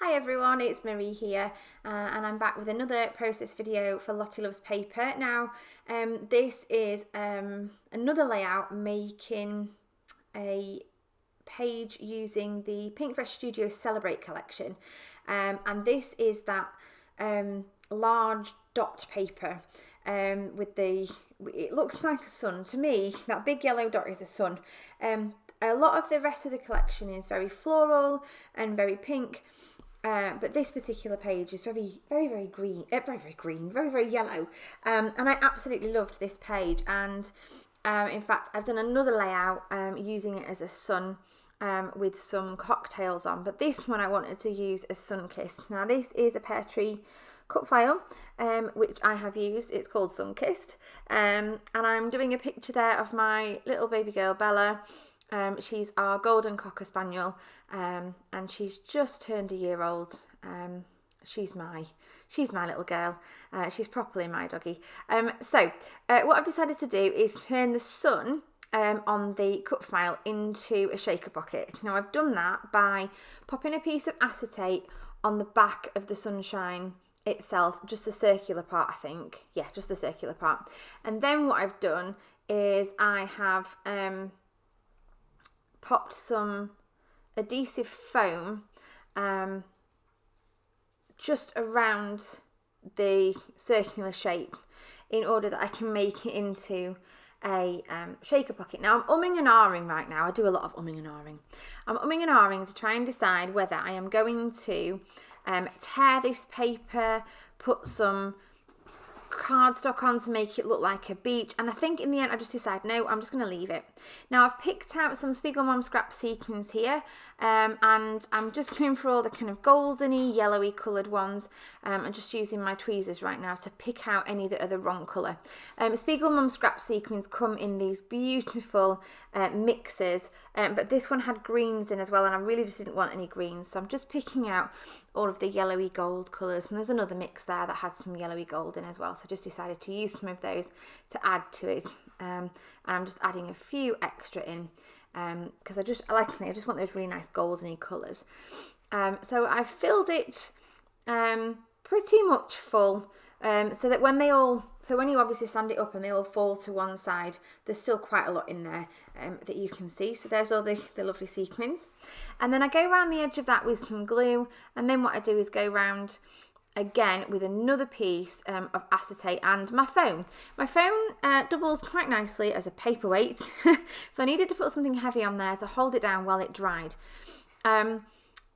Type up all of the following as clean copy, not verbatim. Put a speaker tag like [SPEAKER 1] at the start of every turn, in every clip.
[SPEAKER 1] Hi everyone, it's Marie here and I'm back with another process video for Lottie Loves Paper. Now this is another layout making a page using the Pinkfresh Studio Celebrate collection, and this is that large dot paper with it looks like a sun to me. That big yellow dot is a sun. A lot of the rest of the collection is very floral and very pink. But this particular page is very green, very yellow, and I absolutely loved this page. And in fact, I've done another layout using it as a sun with some cocktails on. But this one I wanted to use as Sunkissed. Now this is a Peartree Cutfile, which I have used. It's called Sunkissed, and I'm doing a picture there of my little baby girl Bella. She's our golden cocker spaniel, and she's just turned a year old. She's my little girl. She's properly my doggy. So what I've decided to do is turn the sun on the cut file into a shaker pocket. Now I've done that by popping a piece of acetate on the back of the sunshine itself, just the circular part, I think. Yeah, just the circular part. And then what I've done is I have popped some adhesive foam just around the circular shape in order that I can make it into a shaker pocket. Now I'm umming and ahhing right now. I do a lot of umming and ahhing. I'm umming and ahhing to try and decide whether I am going to tear this paper, put some cardstock on to make it look like a beach, and I think in the end I just decided no, I'm just going to leave it. Now I've picked out some Spiegelmom scrap sequins here, and I'm just going for all the kind of goldeny yellowy coloured ones. I'm just using my tweezers right now to pick out any that are the wrong colour. Spiegelmom scrap sequins come in these beautiful mixes, but this one had greens in as well, and I really just didn't want any greens, so I'm just picking out all of the yellowy gold colours, and there's another mix there that has some yellowy gold in as well, so I just decided to use some of those to add to it, and I'm just adding a few extra in because I just want those really nice goldeny colours. So I've filled it pretty much full, so that when you obviously stand it up and they all fall to one side, there's still quite a lot in there that you can see. So there's all the lovely sequins, and then I go around the edge of that with some glue, and then what I do is go around again with another piece of acetate and my foam. My foam doubles quite nicely as a paperweight, so I needed to put something heavy on there to hold it down while it dried. In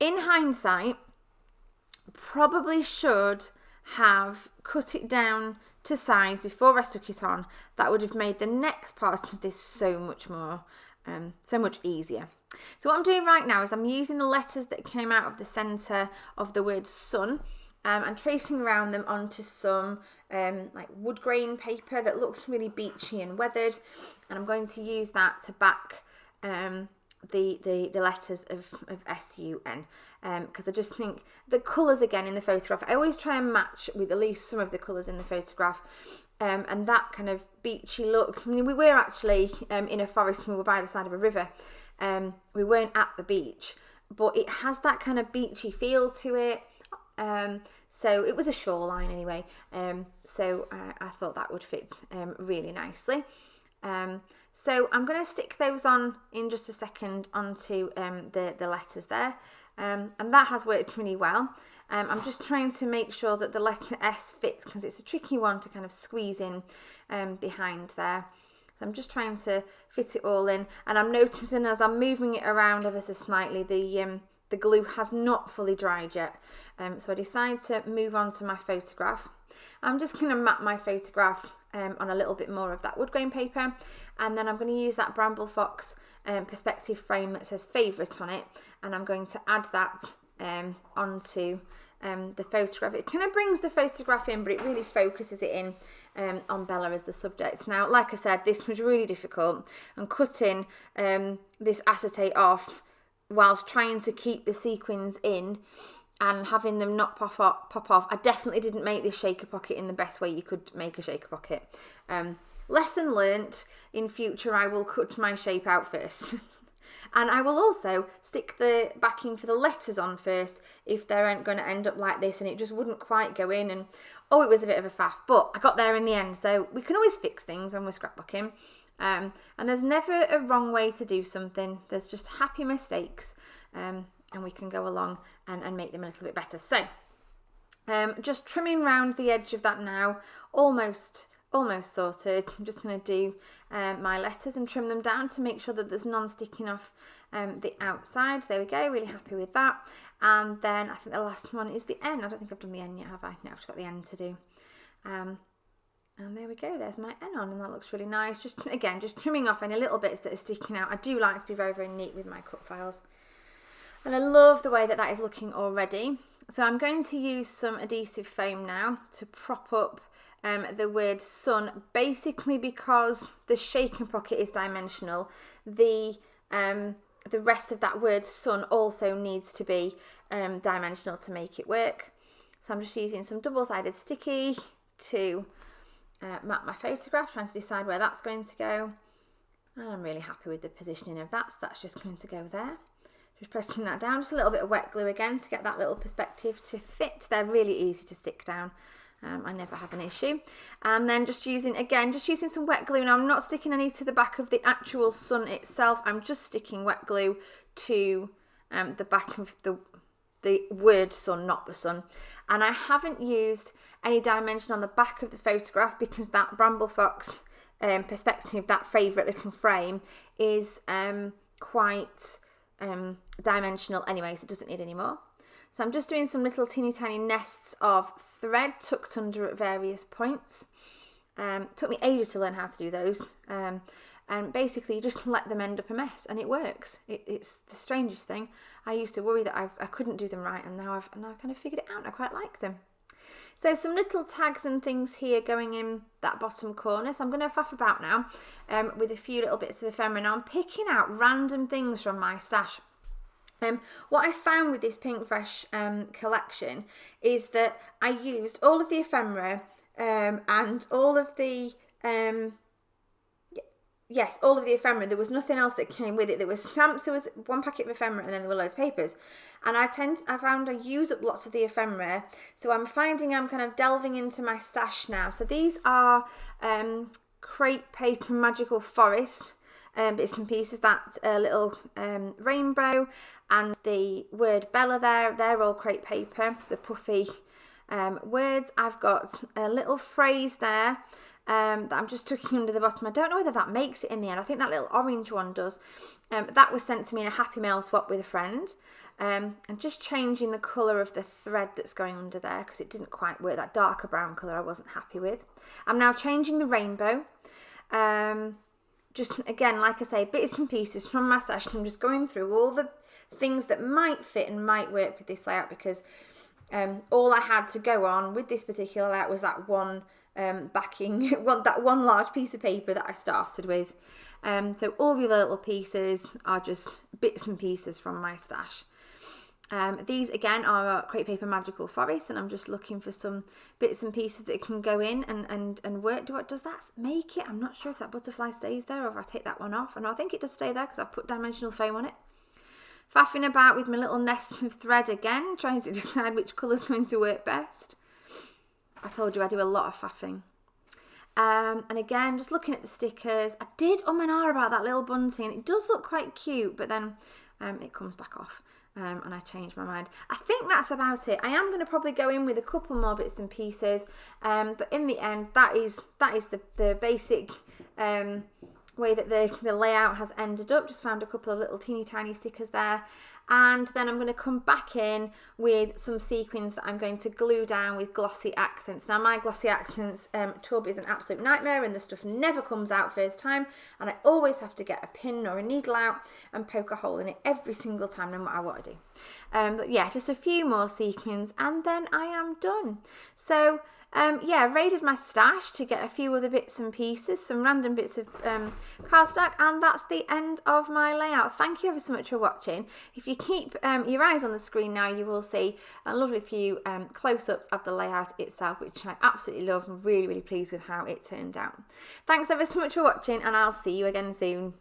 [SPEAKER 1] hindsight, probably should have cut it down to size before I stuck it on. That would have made the next part of this so much easier. So what I'm doing right now is I'm using the letters that came out of the centre of the word sun, and tracing around them onto some like wood grain paper that looks really beachy and weathered, and I'm going to use that to back the letters of SUN, because I just think the colours again in the photograph, I always try and match with at least some of the colours in the photograph, and that kind of beachy look. I mean, we were actually in a forest, we were by the side of a river, we weren't at the beach, but it has that kind of beachy feel to it. So it was a shoreline anyway, so I thought that would fit really nicely. So I'm going to stick those on in just a second onto the letters there, and that has worked really well. I'm just trying to make sure that the letter S fits, because it's a tricky one to kind of squeeze in behind there. So I'm just trying to fit it all in, and I'm noticing as I'm moving it around ever so slightly, the glue has not fully dried yet, so I decide to move on to my photograph. I'm just going to map my photograph on a little bit more of that wood grain paper, and then I'm going to use that Bramble Fox perspective frame that says favourite on it, and I'm going to add that onto the photograph. It kind of brings the photograph in, but it really focuses it in on Bella as the subject. Now, like I said, this was really difficult, and cutting this acetate off whilst trying to keep the sequins in and having them not pop off. I definitely didn't make this shaker pocket in the best way you could make a shaker pocket. Lesson learnt, in future I will cut my shape out first. And I will also stick the backing for the letters on first if they're going to end up like this and it just wouldn't quite go in. And oh, it was a bit of a faff, but I got there in the end. So we can always fix things when we're scrapbooking. And there's never a wrong way to do something. There's just happy mistakes, and we can go along and make them a little bit better. So just trimming around the edge of that now, almost sorted. I'm just going to do my letters and trim them down to make sure that there's none sticking off the outside. There we go, really happy with that. And then I think the last one is the N. I don't think I've done the N yet, have I? No, I've just got the N to do. And there we go, there's my N on, and that looks really nice. Just trimming off any little bits that are sticking out. I do like to be very, very neat with my cut files. And I love the way that is looking already. So I'm going to use some adhesive foam now to prop up the word sun, basically because the shaking pocket is dimensional. The rest of that word sun also needs to be dimensional to make it work. So I'm just using some double-sided sticky to map my photograph, trying to decide where that's going to go. And I'm really happy with the positioning of that, so that's just going to go there. Just pressing that down, just a little bit of wet glue again to get that little perspective to fit. They're really easy to stick down. I never have an issue. And then just using some wet glue. Now I'm not sticking any to the back of the actual sun itself. I'm just sticking wet glue to the back of the word sun, not the sun. And I haven't used any dimension on the back of the photograph because that Bramble Fox perspective, that favourite little frame, is quite dimensional anyway, so it doesn't need any more. So I'm just doing some little teeny tiny nests of thread tucked under at various points. Took me ages to learn how to do those. And basically you just let them end up a mess and it works. It's the strangest thing. I used to worry that I couldn't do them right, and now I've kind of figured it out and I quite like them. So some little tags and things here going in that bottom corner. So I'm going to faff about now with a few little bits of ephemera. Now I'm picking out random things from my stash. What I found with this Pinkfresh collection is that I used all of the ephemera and all of the all of the ephemera. There was nothing else that came with it. There was stamps, there was one packet of ephemera, and then there were loads of papers. And I found I use up lots of the ephemera, so I'm finding I'm kind of delving into my stash now. So these are crepe paper magical forest bits and pieces. That little rainbow and the word Bella there, they're all crepe paper, the puffy words. I've got a little phrase there that I'm just tucking under the bottom. I don't know whether that makes it in the end. I think that little orange one does. That was sent to me in a Happy Mail swap with a friend. And just changing the colour of the thread that's going under there because it didn't quite work. That darker brown colour I wasn't happy with. I'm now changing the rainbow. Just again, like I say, bits and pieces from my stash. I'm just going through all the things that might fit and might work with this layout because all I had to go on with this particular layout was that one backing, that one large piece of paper that I started with. So all the little pieces are just bits and pieces from my stash. These again are crepe paper magical forest, and I'm just looking for some bits and pieces that can go in and work. Does that make it? I'm not sure if that butterfly stays there or if I take that one off. And I think it does stay there because I've put dimensional foam on it. Faffing about with my little nests of thread again, trying to decide which colour's going to work best. I told you I do a lot of faffing. And again, just looking at the stickers. I did and ah about that little bunting. It does look quite cute, but then it comes back off. And I changed my mind. I think that's about it. I am going to probably go in with a couple more bits and pieces, but in the end, that is the basic way that the layout has ended up. Just found a couple of little teeny tiny stickers there, and then I'm going to come back in with some sequins that I'm going to glue down with glossy accents. Now my glossy accents tub is an absolute nightmare, and the stuff never comes out first time, and I always have to get a pin or a needle out and poke a hole in it every single time, no matter what I do. But yeah, just a few more sequins and then I am done. So raided my stash to get a few other bits and pieces, some random bits of cardstock, and that's the end of my layout. Thank you ever so much for watching. If you keep your eyes on the screen now, you will see a lovely few close-ups of the layout itself, which I absolutely love. I'm really, really pleased with how it turned out. Thanks ever so much for watching, and I'll see you again soon.